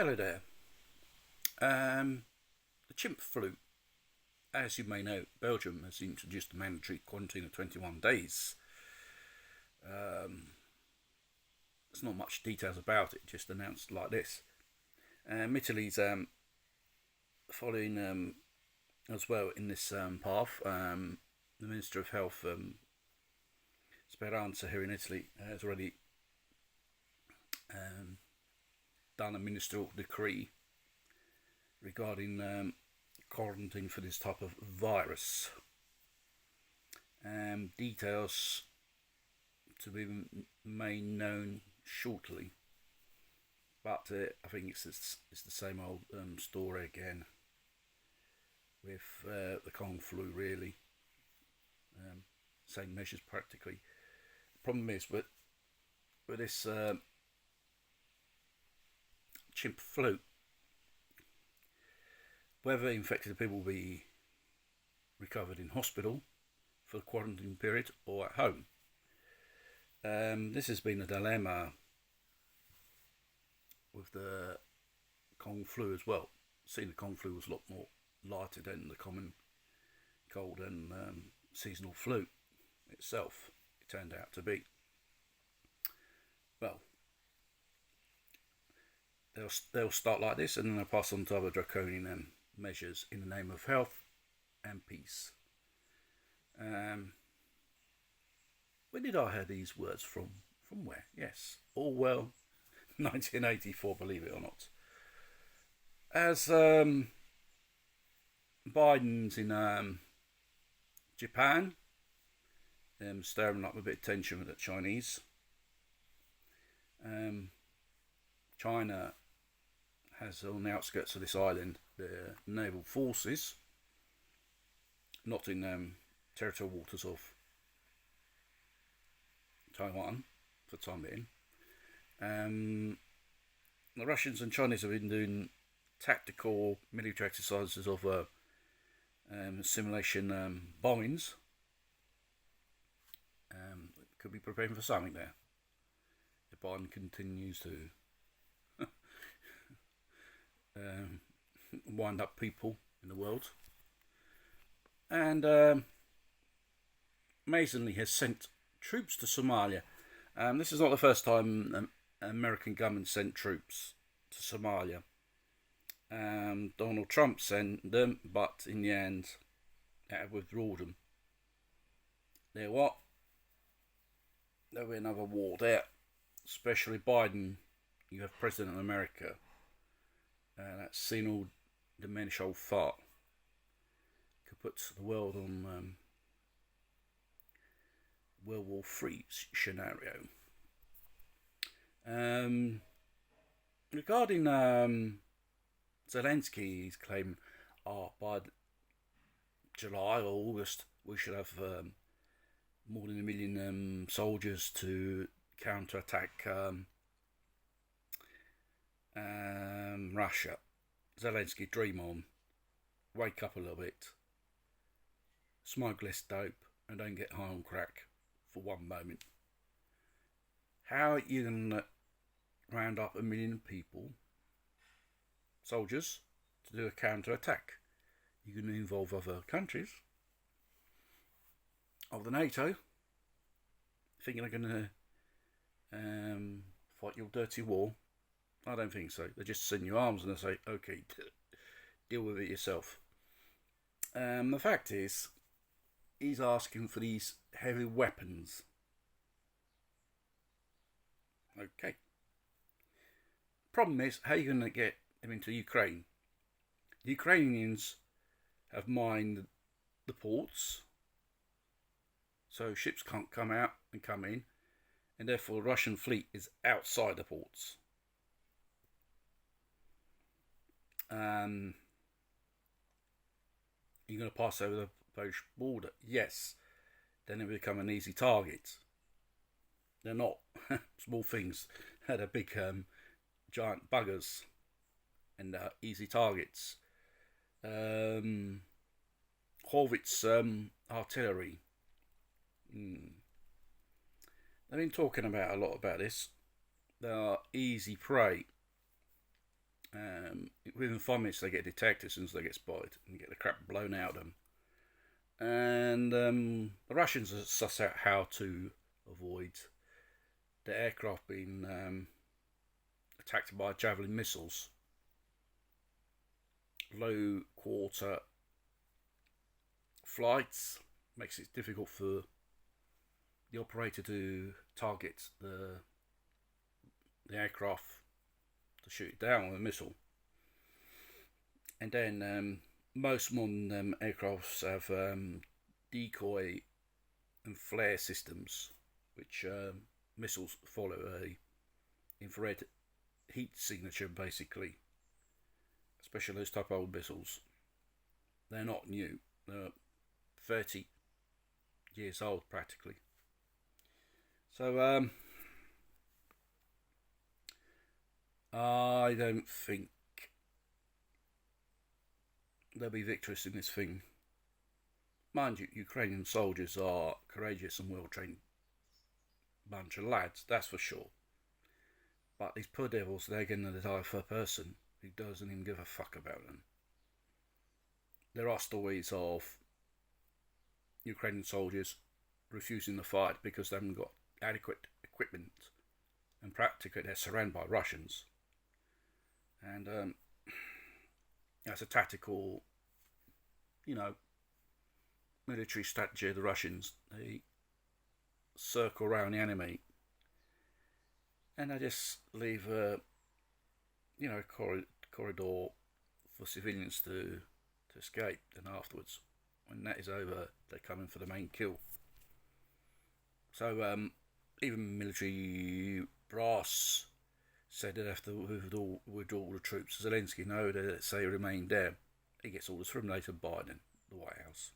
Hello there. The chimp flu. As you may know, Belgium has introduced a mandatory quarantine of 21 days. Um, there's not much details about it, just announced like this. Italy's following as well in this path. The Minister of Health, Speranza, here in Italy, has already um, done a ministerial decree regarding quarantine for this type of virus. Details to be made known shortly, but I think it's the same old story again with the Kong flu, really. Same measures practically. The problem is with this chimp flu, whether infected people will be recovered in hospital for the quarantine period or at home. This has been a dilemma with the Kong flu as well. Seeing the Kong flu was a lot more lighter than the common cold and seasonal flu itself, it turned out to be. Well, they'll start like this and then they'll pass on to other draconian measures in the name of health and peace. Where did I hear these words from? From where? Yes, Orwell, 1984, believe it or not. As Biden's in Japan, stirring up a bit of tension with the Chinese. China has on the outskirts of this island their naval forces, not in territorial waters of Taiwan for the time being. The Russians and Chinese have been doing tactical military exercises of simulation bombings. Could be preparing for something there. If Biden continues to wind up people in the world. And amazingly has sent troops to Somalia. This is not the first time American government sent troops to Somalia. Donald Trump sent them, but in the end, withdrew them. There what? There'll be another war there. Especially Biden, you have President of America. That senile, diminished old fart could put the world on World War III scenario. Regarding Zelensky, he's claiming, by July or August we should have more than 1 million soldiers to counter-attack Russia. Zelensky, dream on. Wake up a little bit. Smoke less dope and don't get high on crack for one moment. How are you going to round up 1 million people, soldiers, to do a counter-attack? You're going to involve other countries of the NATO. Thinking they're going to fight your dirty war? I don't think so. They just send you arms and they say, okay, deal with it yourself. The fact is, he's asking for these heavy weapons. Okay. Problem is, how are you going to get them into Ukraine? The Ukrainians have mined the ports, so ships can't come out and come in, and therefore the Russian fleet is outside the ports. You're going to pass over the Polish border. Yes, then they become an easy target. They're not small things. They're big giant buggers and easy targets. Horvitz artillery. They've been talking about a lot about this. They are easy prey. within 5 minutes they get detected as soon as they get spotted and get the crap blown out of them. And the Russians suss out how to avoid the aircraft being attacked by Javelin missiles. Low quarter flights makes it difficult for the operator to target the aircraft to shoot it down with a missile. And then most modern aircrafts have decoy and flare systems, which missiles follow a infrared heat signature, basically. Especially those type of old missiles. They're not new. They're 30 years old, practically. So I don't think they'll be victorious in this thing. Mind you, Ukrainian soldiers are courageous and well-trained bunch of lads, that's for sure. But these poor devils, they're going to die for a person who doesn't even give a fuck about them. There are stories of Ukrainian soldiers refusing to fight because they haven't got adequate equipment, and practically they're surrounded by Russians. And that's a tactical, military strategy of the Russians. They circle around the enemy and they just leave a corridor for civilians to escape. Then afterwards, when that is over, they come in for the main kill. So even military brass said they'd have to withdraw the troops. Zelensky, no, they say remain there. He gets orders from later Biden, the White House.